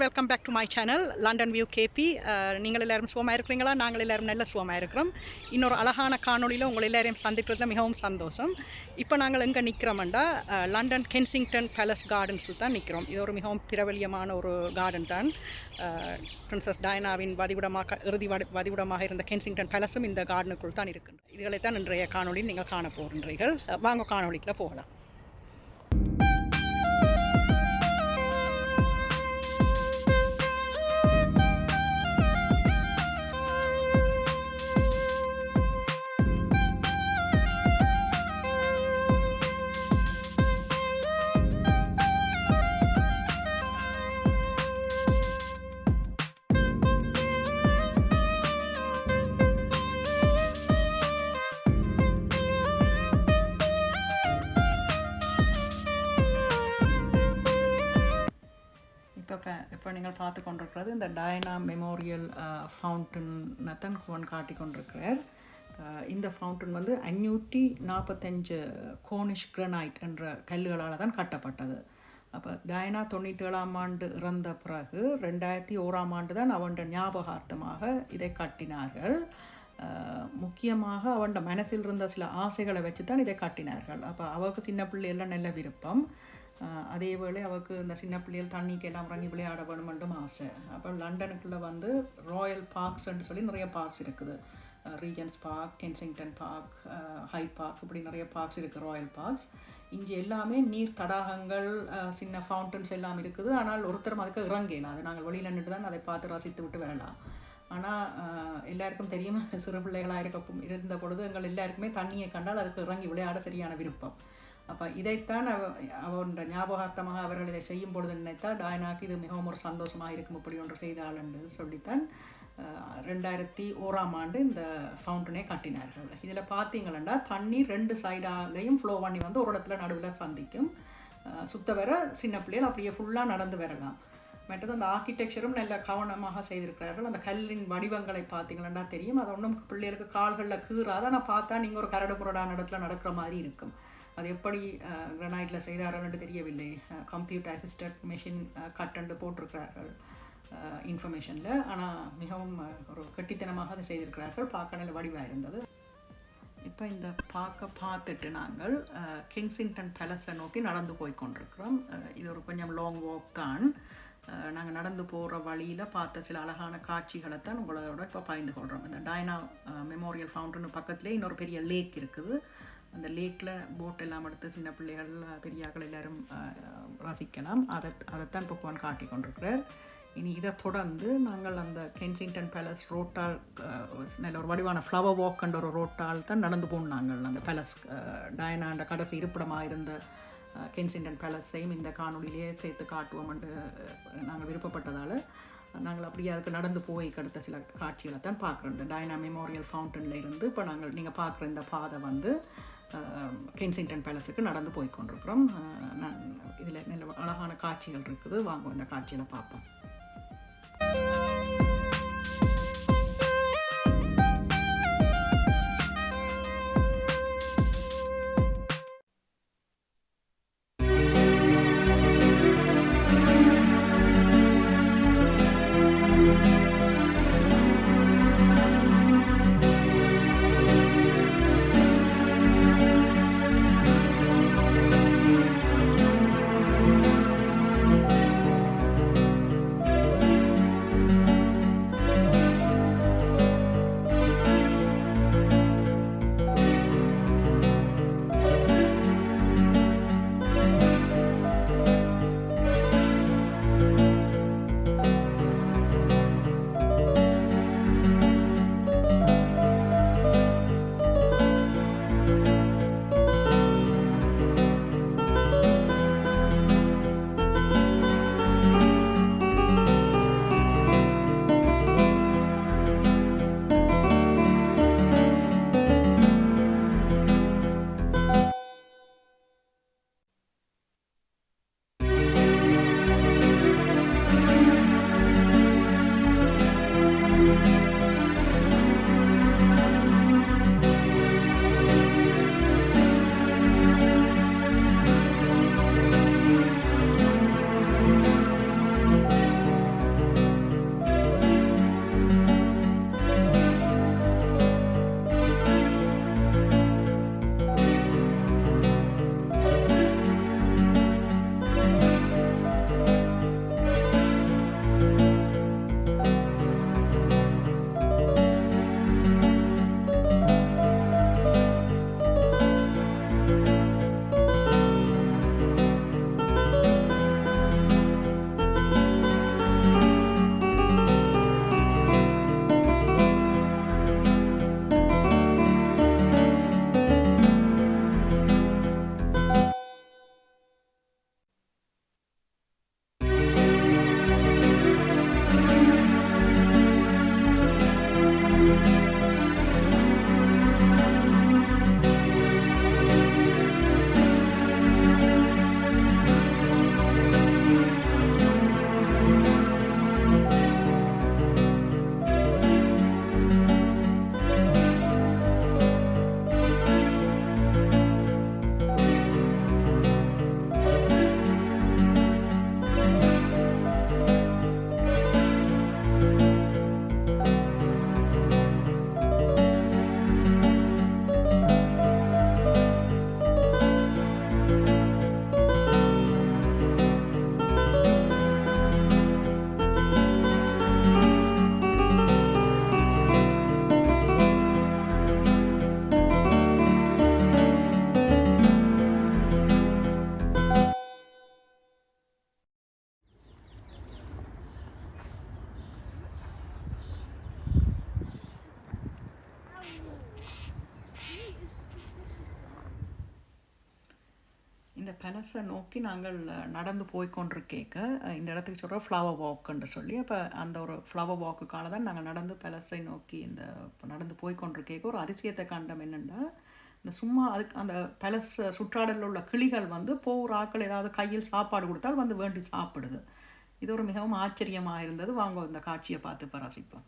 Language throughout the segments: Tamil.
Welcome back to my channel London View KP. நீங்கள் எல்லாரும் சுகமாக இருக்கிறீங்களா? நாங்கள் எல்லாரும் நல்ல சுகமாக இருக்கிறோம். இன்னொரு அழகான காணொலியில் உங்கள் எல்லாரையும் சந்திக்கிறதுல மிகவும் சந்தோஷம். இப்போ நாங்கள் எங்கே நிற்கிறோம்டா லண்டன் கென்சிங்டன் பேலஸ் கார்டன்ஸில் தான் நிற்கிறோம். இது ஒரு மிகவும் பிரபல்யமான ஒரு கார்டன் தான். பிரின்சஸ் டயனாவின் வதிவிடமாக இருந்த கென்சிங்டன் பேலஸும் இந்த கார்டனுக்குள் தான் இருக்கின்றது. இதுகளை தான் இன்றைய காணொலியில் நீங்கள் காண போகின்றீர்கள். வாங்க காணொலிக்குள்ள போகலாம். இப்போ நீங்கள் பார்த்து கொண்டிருக்கிறது இந்த டயனா மெமோரியல் ஃபவுண்டனை தான் காட்டி கொண்டிருக்கிறார். இந்த ஃபவுண்டன் வந்து 545 கோனிஷ் கிரனைட் என்ற கல்லுகளால் தான் கட்டப்பட்டது. அப்போ டயனா 97ஆம் ஆண்டு இறந்த பிறகு 2001ஆம் ஆண்டு தான் அவன் ஞாபகார்த்தமாக இதை கட்டினார்கள். முக்கியமாக அவன் மனசில் இருந்த சில ஆசைகளை வச்சு தான் இதை கட்டினார்கள். அப்போ அவருக்கு சின்ன பிள்ளையெல்லாம் நல்ல விருப்பம். அதே வேளை அவருக்கு இந்த சின்ன பிள்ளைகள் தண்ணிக்கு எல்லாம் இறங்கி விளையாட வேணுமென்றும் ஆசை. அப்போ லண்டனுக்குள்ளே வந்து ராயல் பார்க்ஸ்ன்னு சொல்லி நிறைய பார்க்ஸ் இருக்குது. Regions park, Kensington park, high park, இப்படி நிறைய பார்க்ஸ் இருக்குது, ராயல் பார்க்ஸ். இங்கே எல்லாமே நீர் தடாகங்கள், சின்ன ஃபவுண்டன்ஸ் எல்லாம் இருக்குது. ஆனால் ஒருத்தரும் அதுக்கு இறங்கலாம். அது நாங்கள் வெளியில் நின்று தான் அதை பார்த்து ரசித்து விட்டு வரலாம். ஆனால் எல்லாருக்கும் தெரியும், சிறு பிள்ளைகளாக இருந்த பொழுது எங்கள் எல்லாருக்குமே தண்ணியை கண்டால் அதுக்கு இறங்கி விளையாட சரியான விருப்பம். அப்போ இதைத்தான் அவன் ஞாபகார்த்தமாக அவர்கள் இதை செய்யும் பொழுது நினைத்தால் டயனாக்கு இது மிகவும் ஒரு சந்தோஷமாக இருக்கும், இப்படி ஒன்று செய்தாள் என்று சொல்லித்தான் 2001ஆம் ஆண்டு இந்த ஃபவுண்டனை கட்டினார்கள். இதில் பார்த்தீங்கன்னா தண்ணீர் 2 சைடாலையும் ஃப்ளோ பண்ணி வந்து ஒரு இடத்துல நடுவில் சந்திக்கும். சுத்த வர சின்ன பிள்ளைகள் அப்படியே ஃபுல்லாக நடந்து வரலாம். மற்றது அந்த ஆர்கிடெக்சரும் நல்ல கவனமாக செய்திருக்கிறார்கள். அந்த கல்லின் வடிவங்களை பார்த்தீங்கன்னா தெரியும். அது ஒன்றும் பிள்ளைகளுக்கு கால்களில் கீறாத, ஆனால் பார்த்தா நீங்கள் ஒரு கரடு முரடான இடத்துல நடக்கிற மாதிரி இருக்கும். அது எப்படி கிரனைட்டில் செய்தார்கள்னு தெரியவில்லை. கம்ப்யூட்டர் அசிஸ்டட் மெஷின் கட்டண்டு போட்டிருக்கிறார்கள் இன்ஃபர்மேஷனில். ஆனால் மிகவும் ஒரு கெட்டித்தனமாக அதை செய்திருக்கிறார்கள். பார்க்க நல்ல வடிவாக இருந்தது. இப்போ இந்த பார்த்துட்டு நாங்கள் கென்சிங்டன் பேலஸை நோக்கி நடந்து போய் கொண்டிருக்கிறோம். இது ஒரு கொஞ்சம் லாங் வாக் தான். நாங்கள் நடந்து போகிற வழியில் பார்த்த சில அழகான காட்சிகளை தான் உங்களோட இப்போ பகிர்ந்து கொள்கிறோம். இந்த டயனா மெமோரியல் ஃபவுண்டன் பக்கத்துலேயே இன்னொரு பெரிய லேக் இருக்குது. அந்த லேக்கில் போட் எல்லாம் எடுத்து சின்ன பிள்ளைகள் பெரியாக்கள் எல்லோரும் ரசிக்கலாம். அதைத்தான் இப்போ காட்டி கொண்டிருக்கிறார். இனி இதை தொடர்ந்து நாங்கள் அந்த கென்சிங்டன் பேலஸ் ரோட்டால், நல்ல ஒரு வடிவான ஃப்ளவர் வாக்ன்ற ஒரு ரோட்டால் தான் நடந்து போனோம். நாங்கள் அந்த பேலஸ் டயனாண்ட கடைசி இருப்பிடமாக இருந்த கென்சிங்டன் பேலஸையும் இந்த காணொலியிலேயே சேர்த்து காட்டுவோம் என்று நாங்கள் விருப்பப்பட்டதால் நாங்கள் அப்படியே அதுக்கு நடந்து போய் அடுத்த சில காட்சிகளை தான் பார்க்குறோம். இந்த டயனா மெமோரியல் ஃபவுண்டனில் இருந்து இப்போ நீங்கள் பார்க்குற இந்த பாதை வந்து கென்சிங்டன் பேலஸுக்கு நடந்து போய் கொண்டிருக்கிறோம். இதில் நல்ல அழகான காட்சிகள் இருக்குது. வாங்க இந்த காட்சிகளை பார்ப்போம். இந்த பேலஸை நோக்கி நாங்கள் நடந்து போய் கொண்டிருக்கேக்க இந்த இடத்துக்கு சொல்கிற ஃப்ளவர் வாக்குன்னு சொல்லி அப்போ அந்த ஒரு ஃப்ளவர் வாக்குக்கால தான் நாங்கள் நடந்து பேலஸை நோக்கி இந்த நடந்து போய் கொண்டிருக்கேக்க ஒரு அதிசயத்தை கண்டம் என்னென்னா இந்த சும்மா அதுக்கு அந்த பேலஸ் சுற்றாடலில் உள்ள கிளிகள் வந்து போகிற ஆக்கள் ஏதாவது கையில் சாப்பாடு கொடுத்தால் வந்து வேண்டி சாப்பிடுது. இது ஒரு மிகவும் ஆச்சரியமாக இருந்தது. வாங்க இந்த காட்சியை பார்த்து இப்போ ரசிப்போம்.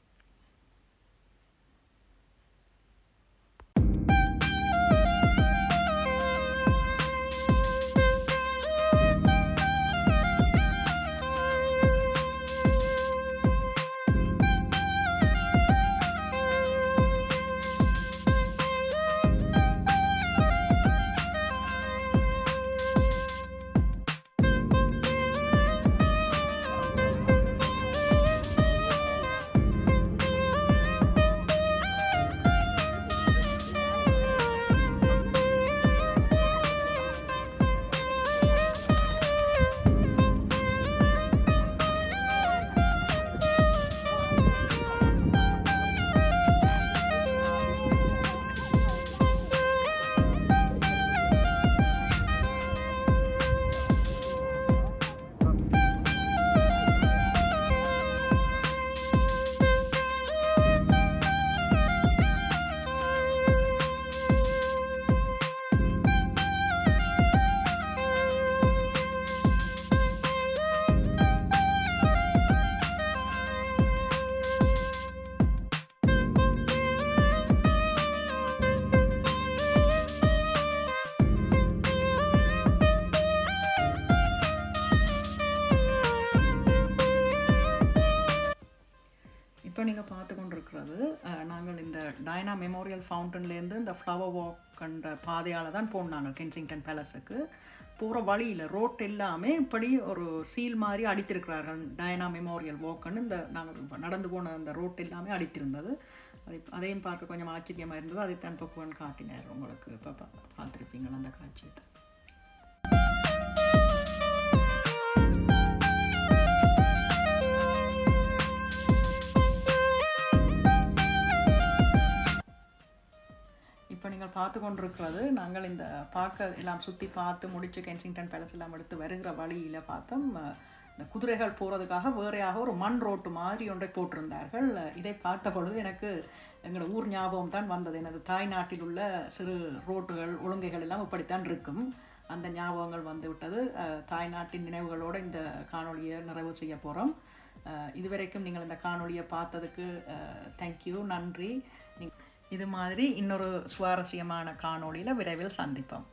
இப்போ நீங்கள் பார்த்து கொண்டிருக்கிறது நாங்கள் இந்த டயனா மெமோரியல் ஃபவுண்டன்லேருந்து இந்த ஃப்ளவர் வாக்ன்ற பாதையால் தான் போனாங்க கென்சிங்டன் பேலஸுக்கு. போகிற வழியில் ரோட் எல்லாமே இப்படி ஒரு சீல் மாதிரி அடித்திருக்கிறார்கள். டயனா மெமோரியல் வாக்குன்னு இந்த நாங்கள் நடந்து போன அந்த ரோட் எல்லாமே அடித்திருந்தது. அதையும் பார்க்க கொஞ்சம் ஆச்சரியமாக இருந்தது. அதைத்தான் இப்போ காட்டினார் உங்களுக்கு. இப்போ பார்த்துருப்பீங்கள் அந்த காட்சியை. இப்போ நீங்கள் பார்த்து கொண்டிருக்கிறது நாங்கள் இந்த பார்க்க எல்லாம் சுற்றி பார்த்து முடித்து கென்சிங்டன் பேலஸ் எல்லாம் எடுத்து வருகிற வழியில் பார்த்தோம் இந்த குதிரைகள் போகிறதுக்காக வேறையாக ஒரு மண் ரோட்டு மாதிரி ஒன்றை போட்டிருந்தார்கள். இதை பார்த்த பொழுது எனக்கு எங்களோட ஊர் ஞாபகம் தான் வந்தது. எனது தாய்நாட்டில் உள்ள சிறு ரோட்டுகள் ஒழுங்கைகள் எல்லாம் இப்படித்தான் இருக்கும். அந்த ஞாபகங்கள் வந்து விட்டது. தாய்நாட்டின் நினைவுகளோடு இந்த காணொலியை நிறைவு செய்ய போகிறோம். இதுவரைக்கும் நீங்கள் இந்த காணொலியை பார்த்ததுக்கு தேங்க்யூ, நன்றி. இது மாதிரி இன்னொரு சுவாரஸ்யமான காணொளியில் விரைவில் சந்திப்போம்.